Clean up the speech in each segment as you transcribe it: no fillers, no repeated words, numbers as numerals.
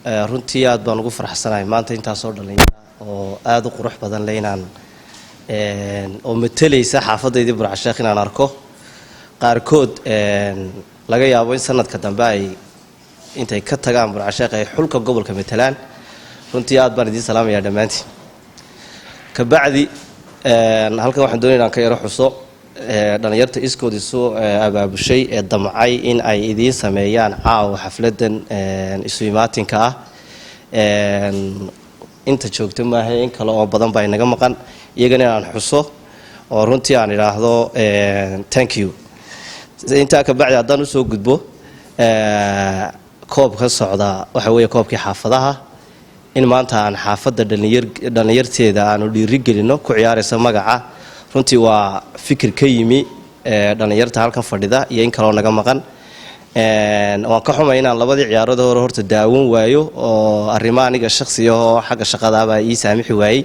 runtii aad baan ugu faraxsanahay maanta intaas oo dhalinyaro oo aad u qurux badan leynaan oo metelaysa xaafadeedii Burco Sheek inaan arko qaarkood laga yaabo in sanadka dambe ay intay ka tagaan Burco Sheek ay xulka gobolka metelaan runtii aad baan idin salaamayaa dhamaantiin ka bacdi halkan waxaan doonayaa inaan ka yaro xuso dhalinyarta iskoodii soo abaabushay ee damcay in ay idin sameeyaan caawa xafladan isu imaatinka ah inta joogto maahay in kale oo badan baa inaga maqan iyagana aan xuso oo runtii aan iraahdo thank you inta ka bacdi haddaan u soo gudbo koob ka socda waxa weeye koobkii xaafadaha in maanta aan xaafada dhalinyarteeda aanu dhiirigelino ku ciyaaraysa magaca runtii waa fikir ka yimi dhalinyarta halkan fadhida iyo in kale oo naga maqan waan ka xumahay inaan labadii ciyaarood hore horta daawan waayo oo arrimaha aniga shakhsiga oo xagga shaqada ii saamixi waayay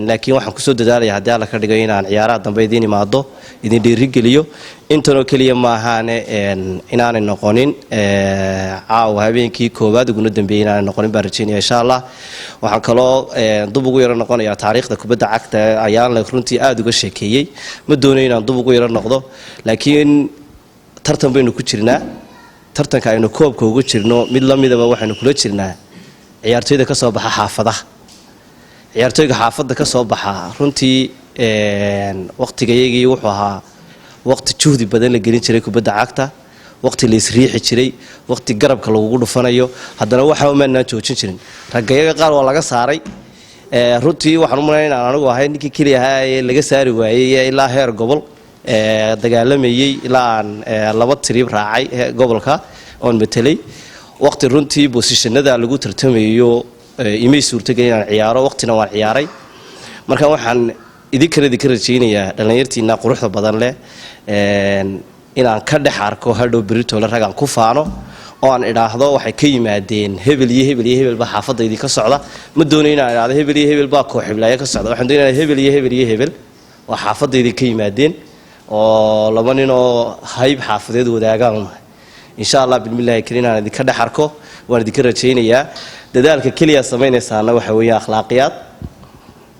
laakiin waxaan kusoo dadaalayaa haddii alla ka dhigo inaan ciyaaraha dambe idin imaado idin dhiirigeliyo intanoo keliya maahaane inaanay noqonin caawa habeenkii koowaad uguna dambeeyay inaanay noqonin baan rajeynaya insha allah waxaan kaloo dub ugu yaro noqonayaa taariikhda kubadda cagta ayaan runtii aad uga sheekeeyey ma doonayo inaan dub ugu yaro noqdo laakiin tartan baynu ku jirnaa tartanka aynu koobka ugu jirno mid la midaba waxaynu kula jirnaa ciyaartooyda ka soo baxa xaafadaha ciyaartooyga xaafadda ka soo baxa runtii waqtigayagii wuxuu ahaa waqti juhdi badan la gelin jiray kubadda cagta waqti la isriixi jiray waqti garabka lagu dhufanayo haddana waxa uma joojin jirin ragayaga qaar waa laga saaray runtii waxaan u maleynayaa inaan anigu ahay ninkii kaliya ahaa ee laga saari waayay ilaa heer gobol dagaalamayay ilaa aan laba trip raacay gobolka oon metelay waqti runtii positionada lagu tartamayo imay suurtagal inaan ciyaaro waqtina waan ciyaaray marka waxaan idinka rajeynayaa dhalinyartiina quruxda badan leh inaan ka dhex arko hadhow berito la ragaan ku faano oo aan idhaahdo waxay ka yimaadeen hebel iyo hebel iyo hebel baa xaafadaydi ka socda ma doonayo inaan idhaahdo hebel iyo hebel baa koox xiblaaya ka socda waxaan doonayaa hebel iyo hebel iyo hebel oo xaafadaydi ka yimaadeen oo laba nin oo hayb xaafadeed wadaagaan insha allah bismillaahi kariin aan idinka dhex arko waan idinka rajeynayaa dadaalka kaliya sameynaysaana waxa weeye akhlaaqiyad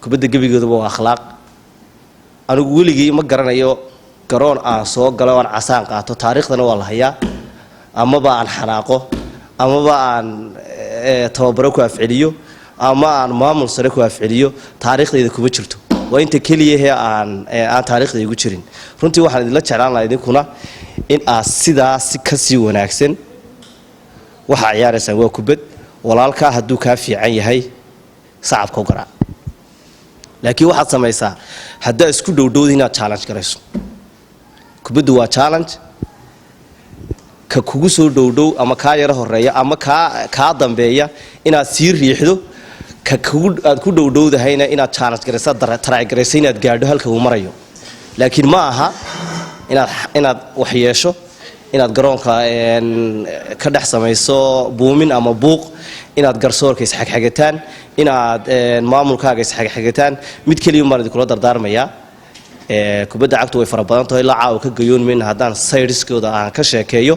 kubadda gabigooda waa akhlaaq anigu weligii ma garanayo garoon aan soo galo aan casaan qaato taariikhdana waa la hayaa amaba aan xanaaqo amaba aan tababaro ku afceliyo ama aan maamul sare ku afceliyo taariikhdayda kuma jirto waa inta kaliya aan taariikhdayda ugu jirin runtii waxaan idinla jeclaan lahaa idinkuna in aad sidaas ka sii wanaagsan waxa ciyaaraysan waa kubad walaalka hadduu ka fiican yahay sacabka u garaa laakiin waxaad samaysaa haddaa isku dhowdhowda inaad challenge garayso kubaddu waa challenge ka kugu soo dhowdhow ama kaa yaro horeeya ama kaa dambeeya inaad sii riixdo ka aad ku dhowdhowdahayna inaad challenge garaysa taraay garaysa inaad gaadho halka uu marayo laakiin ma aha inaad wax yeesho inaad garoonka ka dhex samayso buumin ama buuq inaad garsoorka isxagxagataan inaad maamulkaaga isxagxagataan mid kaliya ma idin kula dardaarmaya kubadda cagtu way fara badan tahay la caaw ka gayoon min hadaan sayriskooda aan ka sheekeeyo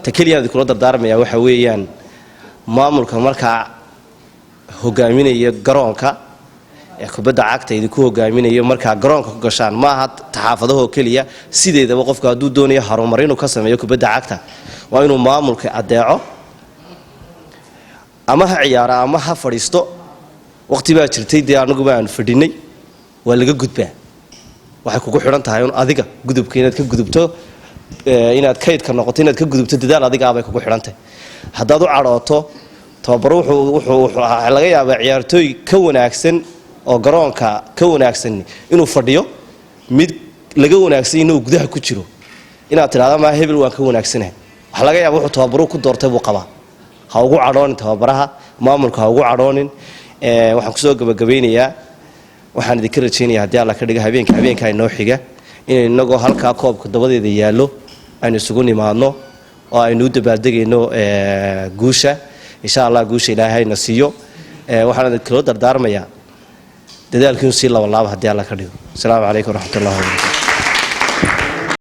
ta kaliya idin kula dardaarmaya waxa weeyaan maamulka marka hogaaminaya garoonka kubadda cagta idinku hogaaminayo marka garoonka ku gashaan ma aha taxaafadaha kaliya sideedaba qofka hadduu doonayo horumar inuu ka sameeyo kubadda cagta waa inuu maamulka adeeco ama ha ciyaara ama ha fadhiisto waqti baa jirtay anagu baan fadhinay waa laga gudbaa waxay kugu xiran tahay adiga gudubka inaad ka gudubto inaad kaydka noqoto inaad ka gudubto dadaal adiga bay kugu xiran tahay haddaad u cadhooto tababaro wuxuu laga yaabaa ciyaartooy ka wanaagsan oo garoonka ka wanaagsan inuu fadhiyo mid laga wanaagsan inuu gudaha ku jiro inaad tiraahdo ma hebel waan ka wanaagsanahay waxa laga yaabaa wuxuu tababaro ku doortay buu qabaa ha ugu cadhoonin tababaraha maamulka ha ugu cadhoonin waxaan kusoo gabagabeynayaa waxaan idinka rajeynayaa haddii alla ka dhigo habeenka inoo xiga in inagoo halkaa koobka dabadeeda yaallo aynu isugu nimaadno oo aynu u dabaaldegayno guusha insha allah guusha ilaahayna siiyo waxaan idinkula dardaarmayaa dadaalkiinu sii labanlaaba haddii alla ka dhigo asalaamu calaykum waraxmatullahi wabarakatu